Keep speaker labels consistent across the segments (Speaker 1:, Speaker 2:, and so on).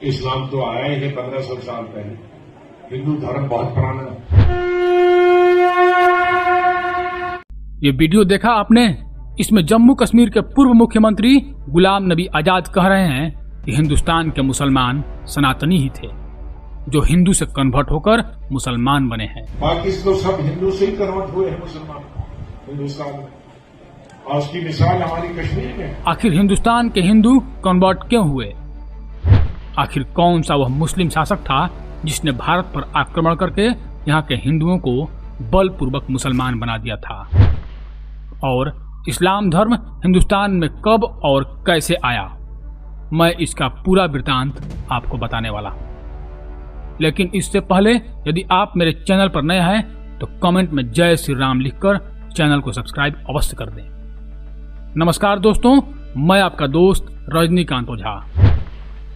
Speaker 1: इस्लाम तो आया ही है 1500 साल पहले। हिंदू धर्म बहुत पुराना है।
Speaker 2: ये वीडियो देखा आपने? इसमें जम्मू कश्मीर के पूर्व मुख्यमंत्री गुलाम नबी आजाद कह रहे हैं कि हिंदुस्तान के मुसलमान सनातनी ही थे जो हिंदू से कन्वर्ट होकर मुसलमान बने हैं।
Speaker 1: बाकी तो सब हिंदू से ही कन्वर्ट हुए हैं मुसलमान हिंदुस्तान में, और उसकी मिसाल हमारी कश्मीर में।
Speaker 2: आखिर हिंदुस्तान के हिंदू कन्वर्ट क्यों हुए? आखिर कौन सा वह मुस्लिम शासक था जिसने भारत पर आक्रमण करके यहाँ के हिंदुओं को बलपूर्वक मुसलमान बना दिया था? और इस्लाम धर्म हिंदुस्तान में कब और कैसे आया, मैं इसका पूरा वृत्तांत आपको बताने वाला हूं। लेकिन इससे पहले यदि आप मेरे चैनल पर नए हैं तो कमेंट में जय श्री राम लिखकर चैनल को सब्सक्राइब अवश्य कर दें। नमस्कार दोस्तों, मैं आपका दोस्त रजनीकांत ओझा।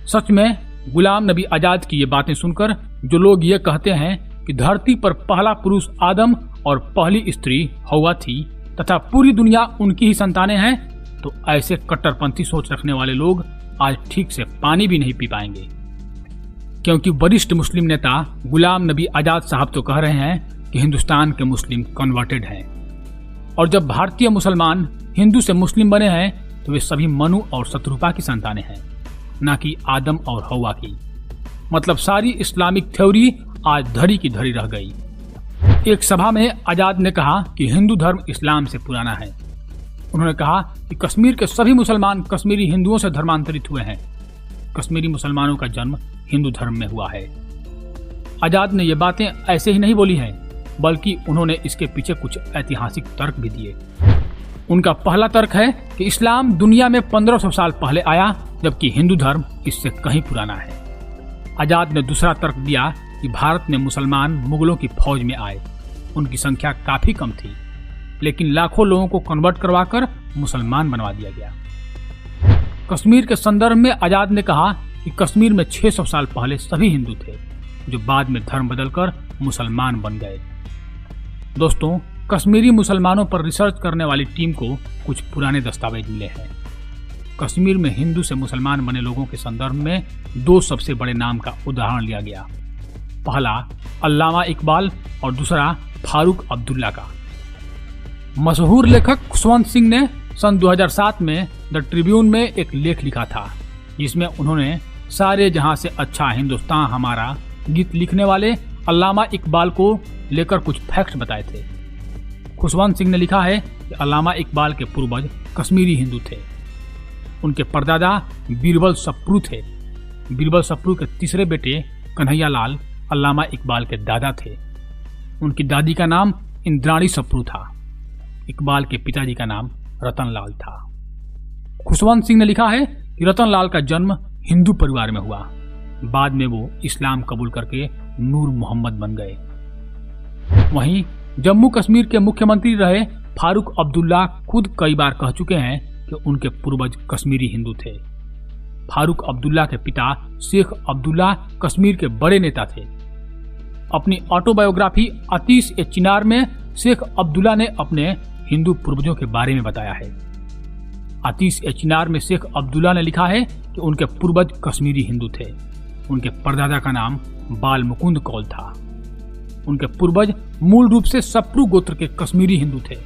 Speaker 2: सच में गुलाम नबी आजाद की ये बातें सुनकर जो लोग ये कहते हैं कि धरती पर पहला पुरुष आदम और पहली स्त्री हव्वा थी तथा पूरी दुनिया उनकी ही संतानें हैं, तो ऐसे कट्टरपंथी सोच रखने वाले लोग आज ठीक से पानी भी नहीं पी पाएंगे। क्योंकि वरिष्ठ मुस्लिम नेता गुलाम नबी आजाद साहब तो कह रहे हैं कि हिंदुस्तान के मुस्लिम कन्वर्टेड हैं, और जब भारतीय मुसलमान हिंदू से मुस्लिम बने हैं तो वे सभी मनु और शत्रुपा की संतानें हैं, न कि आदम और हव्वा की। मतलब सारी इस्लामिक थ्योरी आज धरी की धरी रह गई। एक सभा में आजाद ने कहा कि हिंदू धर्म इस्लाम से पुराना है। उन्होंने कहा कि कश्मीर के सभी मुसलमान कश्मीरी हिंदुओं से धर्मांतरित हुए हैं। कश्मीरी मुसलमानों का जन्म हिंदू धर्म में हुआ है। आजाद ने ये बातें ऐसे ही नहीं बोली हैं, बल्कि उन्होंने इसके पीछे कुछ ऐतिहासिक तर्क भी दिए। उनका पहला तर्क है कि इस्लाम दुनिया में 1500 साल पहले आया, जबकि हिंदू धर्म इससे कहीं पुराना है। आजाद ने दूसरा तर्क दिया कि भारत में मुसलमान मुगलों की फौज में आए। उनकी संख्या काफी कम थी, लेकिन लाखों लोगों को कन्वर्ट करवाकर मुसलमान बनवा दिया गया। कश्मीर के संदर्भ में आजाद ने कहा कि कश्मीर में 600 साल पहले सभी हिंदू थे जो बाद में धर्म बदलकर मुसलमान बन गए। दोस्तों, कश्मीरी मुसलमानों पर रिसर्च करने वाली टीम को कुछ पुराने दस्तावेज मिले हैं। कश्मीर में हिंदू से मुसलमान बने लोगों के संदर्भ में दो सबसे बड़े नाम का उदाहरण लिया गया। पहला अल्लामा इकबाल और दूसरा फारूक अब्दुल्ला का। मशहूर लेखक खुशवंत सिंह ने सन 2007 में द ट्रिब्यून में एक लेख लिखा था, जिसमें उन्होंने सारे जहां से अच्छा हिंदुस्तान हमारा गीत लिखने वाले अल्लामा इकबाल को लेकर कुछ फैक्ट्स बताए थे। खुशवंत सिंह ने लिखा है कि अल्लामा इकबाल के पूर्वज कश्मीरी हिंदू थे। उनके परदादा बीरबल सप्रू थे। बीरबल सप्रू के तीसरे बेटे कन्हैया लाल अल्लामा इकबाल के दादा थे। उनकी दादी का नाम इंद्राणी सप्रू था। इकबाल के पिताजी का नाम रतन लाल था। खुशवंत सिंह ने लिखा है कि रतन लाल का जन्म हिंदू परिवार में हुआ। बाद में वो इस्लाम कबूल करके नूर मोहम्मद बन गए। वहीं जम्मू कश्मीर के मुख्यमंत्री रहे फारूक अब्दुल्ला खुद कई बार कह चुके हैं कि उनके पूर्वज कश्मीरी हिंदू थे। फारूक अब्दुल्ला के पिता शेख अब्दुल्ला कश्मीर के बड़े नेता थे। अपनी ऑटोबायोग्राफी अतीश ए चिनार में शेख अब्दुल्ला ने अपने हिंदू पूर्वजों के बारे में बताया है। अतीश ए चिनार में शेख अब्दुल्ला ने लिखा है कि उनके पूर्वज कश्मीरी हिंदू थे। उनके परदादा का नाम बाल मुकुंद कौल था। उनके पूर्वज मूल रूप से सप्रू गोत्र के कश्मीरी हिंदू थे।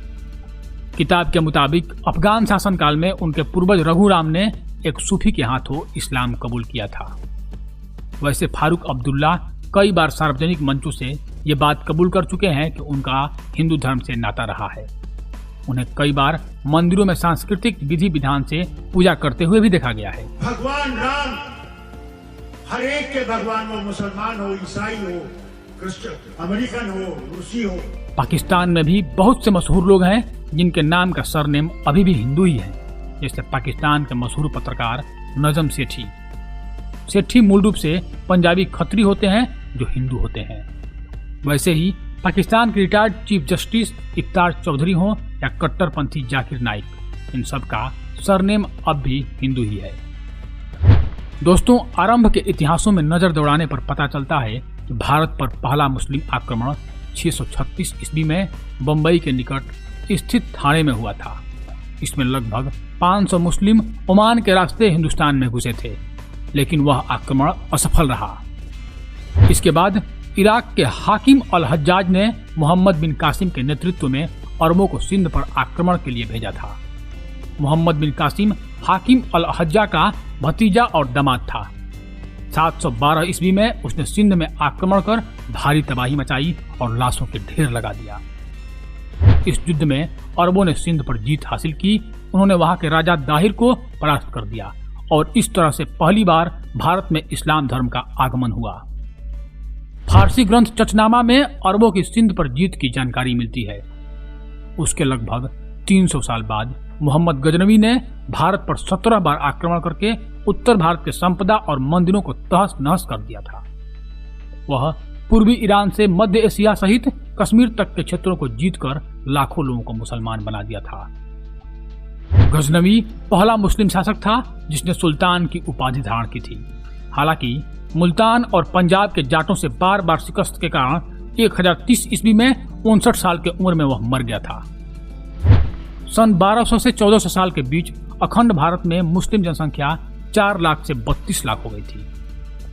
Speaker 2: किताब के मुताबिक अफगान शासनकाल में उनके पूर्वज रघुराम ने एक सूफी के हाथों इस्लाम कबूल किया था। वैसे फारूक अब्दुल्ला कई बार सार्वजनिक मंचों से ये बात कबूल कर चुके हैं कि उनका हिंदू धर्म से नाता रहा है। उन्हें कई बार मंदिरों में सांस्कृतिक विधि विधान से पूजा करते हुए भी देखा गया है।
Speaker 3: भगवान राम हर एक के भगवान हो, मुसलमान हो, ईसाई हो, क्रिश्चियन, अमेरिकन हो, रूसी हो। पाकिस्तान
Speaker 2: में भी बहुत से मशहूर लोग हैं जिनके नाम का सरनेम अभी भी हिंदू ही है, जैसे पाकिस्तान के मशहूर पत्रकार नजम सेठी। सेठी मूल रूप से पंजाबी खत्री होते हैं जो हिंदू होते हैं। वैसे ही पाकिस्तान के रिटायर्ड चीफ जस्टिस इफ्तार चौधरी हों या कट्टरपंथी जाकिर नाइक, इन सब का सरनेम अब भी हिंदू ही है। दोस्तों, आरंभ के इतिहासों में नजर दौड़ाने पर पता चलता है कि भारत पर पहला मुस्लिम आक्रमण 636 ईस्वी में बंबई के निकट स्थित थाने में हुआ था। इसमें लगभग 500 मुस्लिम ओमान के रास्ते हिंदुस्तान में घुसे थे। लेकिन वह आक्रमण असफल रहा। इसके बाद इराक के हाकिम अल हज्जाज ने मोहम्मद बिन कासिम के नेतृत्व में अरबों को सिंध पर आक्रमण के लिए भेजा था। मोहम्मद बिन कासिम हाकिम अल हज्जा का भतीजा और दामाद था। 712 ईस्वी में उसने सिंध में आक्रमण कर भारी तबाही मचाई और लाशों के ढेर लगा दिया। इस युद्ध में अरबों ने सिंध पर जीत हासिल की। उन्होंने वहां के राजा दाहिर को परास्त कर दिया और इस तरह से पहली बार भारत में इस्लाम धर्म का आगमन हुआ। फारसी ग्रंथ चचनामा में अरबों की सिंध पर जीत की जानकारी मिलती है। उसके लगभग 300 साल बाद मोहम्मद गजनवी ने भारत पर 17 बार आक्रमण करके उत्तर भारत के संपदा और मंदिरों को तहस नहस कर दिया था। वह पूर्वी ईरान से मध्य एशिया सहित कश्मीर तक के क्षेत्रों को जीतकर लाखों लोगों को मुसलमान बना दिया था। गजनवी पहला मुस्लिम शासक था जिसने सुल्तान की उपाधि धारण की थी। हालांकि मुल्तान और पंजाब के जाटों से बार बार शिकस्त के कारण 1030 ईस्वी में 59 साल की उम्र में वह मर गया था। सन 1200 से 1400 साल के बीच अखंड भारत में मुस्लिम जनसंख्या 4 लाख से 32 लाख हो गई थी।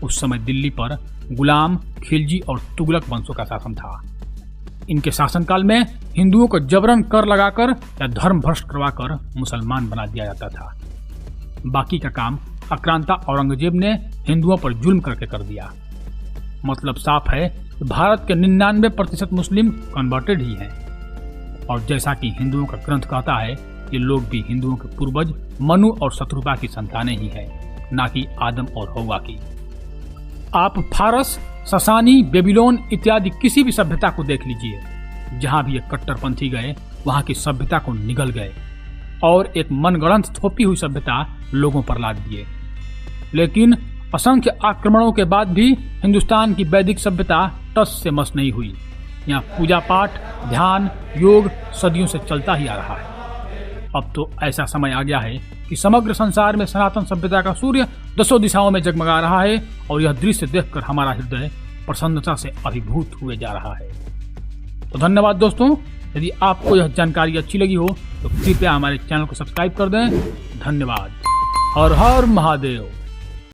Speaker 2: उस समय दिल्ली पर गुलाम, खिलजी और तुगलक वंशों का शासन था। इनके शासनकाल में हिंदुओं को जबरन कर लगाकर या धर्म भ्रष्ट करवाकर मुसलमान बना दिया जाता था। बाकी का काम आक्रांता औरंगजेब ने हिंदुओं पर जुल्म करके कर दिया। मतलब साफ है कि भारत के 99% मुस्लिम कन्वर्टेड ही हैं। और जैसा कि हिंदुओं का ग्रंथ कहता है, ये लोग भी हिंदुओं के पूर्वज मनु और शत्रुपा की संतानें ही हैं, ना कि आदम और हव्वा की। आप फारस, ससानी, बेबीलोन इत्यादि किसी भी सभ्यता को देख लीजिए, जहां भी ये कट्टरपंथी गए वहां की सभ्यता को निगल गए और एक मनगढ़ंत थोपी हुई सभ्यता लोगों पर लाद दिए। लेकिन असंख्य आक्रमणों के बाद भी हिंदुस्तान की वैदिक सभ्यता टस से मस नहीं हुई। यहाँ पूजा पाठ, ध्यान, योग सदियों से चलता ही आ रहा है। अब तो ऐसा समय आ गया है कि समग्र संसार में सनातन सभ्यता का सूर्य 10 दिशाओं में जगमगा रहा है और यह दृश्य देखकर हमारा हृदय प्रसन्नता से अभिभूत हुए जा रहा है। तो धन्यवाद दोस्तों। यदि आपको यह जानकारी अच्छी लगी हो तो कृपया हमारे चैनल को सब्सक्राइब कर दें। धन्यवाद। हर हर महादेव।